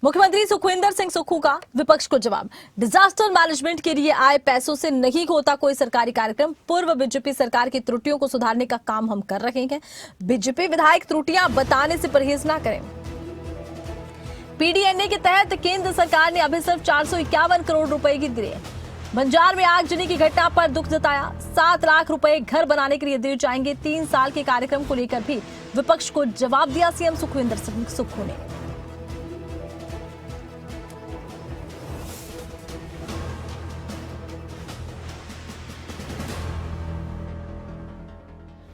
मुख्यमंत्री सुखविंदर सिंह सुक्खू का विपक्ष को जवाब। डिजास्टर मैनेजमेंट के लिए आए पैसों से नहीं होता कोई सरकारी कार्यक्रम। पूर्व बीजेपी सरकार की त्रुटियों को सुधारने का काम हम कर रहे हैं। बीजेपी विधायक त्रुटियां बताने से परहेज ना करें। पीडीएनए के तहत केंद्र सरकार ने अभी सिर्फ 451 करोड़ रुपए की दिए। बंजार में आगजनी की घटना पर दुख जताया। 7 लाख रुपए घर बनाने के लिए दिए जाएंगे। 3 साल के कार्यक्रम को लेकर भी विपक्ष को जवाब दिया सीएम सुखविंदर सिंह सुक्खू ने।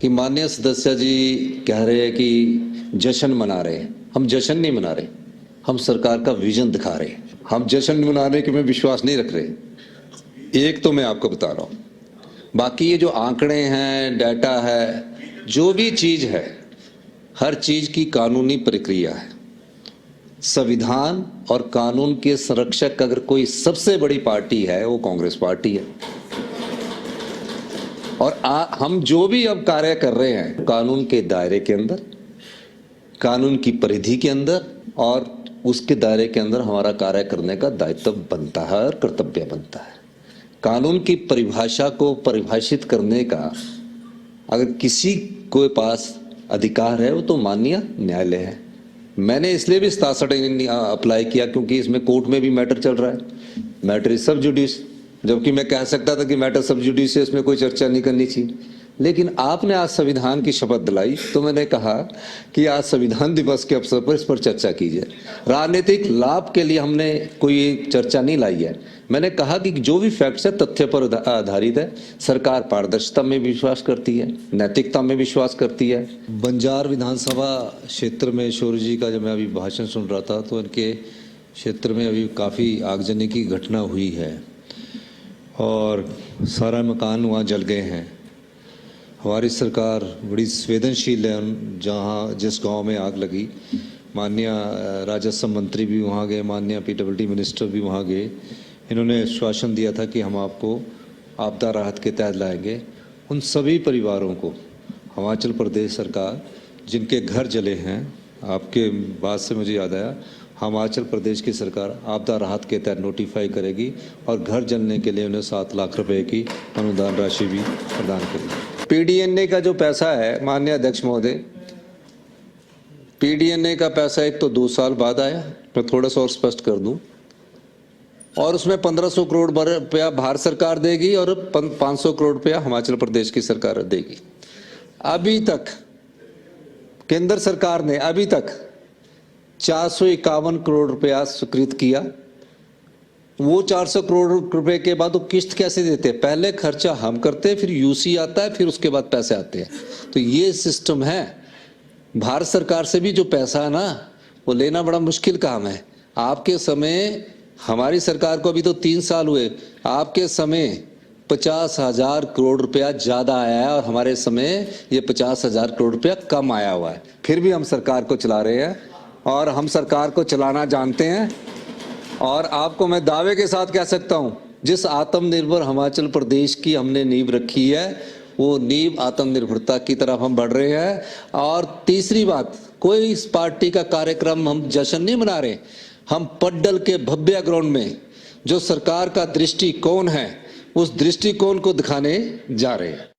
कि माननीय सदस्य जी कह रहे हैं कि जश्न मना रहे हैं। हम जश्न नहीं मना रहे, हम सरकार का विजन दिखा रहे हैं। हम जश्न मनाने के में विश्वास नहीं रख रहे। एक तो मैं आपको बता रहा हूं, बाकी ये जो आंकड़े हैं, डाटा है, जो भी चीज है, हर चीज की कानूनी प्रक्रिया है। संविधान और कानून के संरक्षक अगर कोई सबसे बड़ी पार्टी है वो कांग्रेस पार्टी है। और हम जो भी अब कार्य कर रहे हैं कानून के दायरे के अंदर, कानून की परिधि के अंदर और उसके दायरे के अंदर हमारा कार्य करने का दायित्व बनता है और कर्तव्य बनता है। कानून की परिभाषा को परिभाषित करने का अगर किसी के पास अधिकार है वो तो माननीय न्यायालय है। मैंने इसलिए भी 67 अप्लाई किया क्योंकि इसमें कोर्ट में भी मैटर चल रहा है। मैटर इज सब जुडिस, जबकि मैं कह सकता था कि मैटर सब जुडिस है, इसमें कोई चर्चा नहीं करनी चाहिए। लेकिन आपने आज संविधान की शपथ दिलाई तो मैंने कहा कि आज संविधान दिवस के अवसर पर इस पर चर्चा कीजिए। राजनीतिक लाभ के लिए हमने कोई चर्चा नहीं लाई है। मैंने कहा कि जो भी फैक्ट्स है तथ्य पर आधारित है। सरकार पारदर्शिता में विश्वास करती है, नैतिकता में विश्वास करती है। बंजार विधानसभा क्षेत्र में शौर्य जी का जब मैं अभी भाषण सुन रहा था तो इनके क्षेत्र में अभी काफ़ी आगजनी की घटना हुई है और सारा मकान वहाँ जल गए हैं। हमारी सरकार बड़ी संवेदनशील है। जहाँ जिस गांव में आग लगी, माननीय राजस्व मंत्री भी वहाँ गए, माननीय पीडब्ल्यूडी मिनिस्टर भी वहाँ गए। इन्होंने आश्वासन दिया था कि हम आपको आपदा राहत के तहत लाएंगे। उन सभी परिवारों को हिमाचल प्रदेश सरकार जिनके घर जले हैं, आपके बात से मुझे याद आया, हिमाचल प्रदेश की सरकार आपदा राहत के तहत नोटिफाई करेगी और घर जलने के लिए उन्हें 7 लाख रुपए की अनुदान राशि भी प्रदान करेगी। पीडीएनए का जो पैसा है माननीय अध्यक्ष महोदय, पीडीएनए का पैसा एक तो 2 साल बाद आया, मैं थोड़ा सा और स्पष्ट कर दूं, और उसमें 1500 करोड़ रुपया भारत सरकार देगी और 500 करोड़ रुपया हिमाचल प्रदेश की सरकार देगी। अभी तक केंद्र सरकार ने अभी तक 451 करोड़ रुपया स्वीकृत किया। वो 400 करोड़ रुपए के बाद वो किस्त कैसे देते हैं? पहले खर्चा हम करते हैं, फिर यूसी आता है, फिर उसके बाद पैसे आते हैं। तो ये सिस्टम है। भारत सरकार से भी जो पैसा है ना वो लेना बड़ा मुश्किल काम है। आपके समय, हमारी सरकार को अभी तो 3 साल हुए, आपके समय 50,000 करोड़ रुपया ज्यादा आया है और हमारे समय ये 50,000 करोड़ रुपया कम आया हुआ है। फिर भी हम सरकार को चला रहे हैं और हम सरकार को चलाना जानते हैं। और आपको मैं दावे के साथ कह सकता हूं, जिस आत्मनिर्भर हिमाचल प्रदेश की हमने नींव रखी है वो नींव आत्मनिर्भरता की तरफ हम बढ़ रहे हैं। और तीसरी बात, कोई इस पार्टी का कार्यक्रम हम जश्न नहीं मना रहे। हम पड्डल के भव्य ग्राउंड में जो सरकार का दृष्टिकोण है उस दृष्टिकोण को दिखाने जा रहे हैं।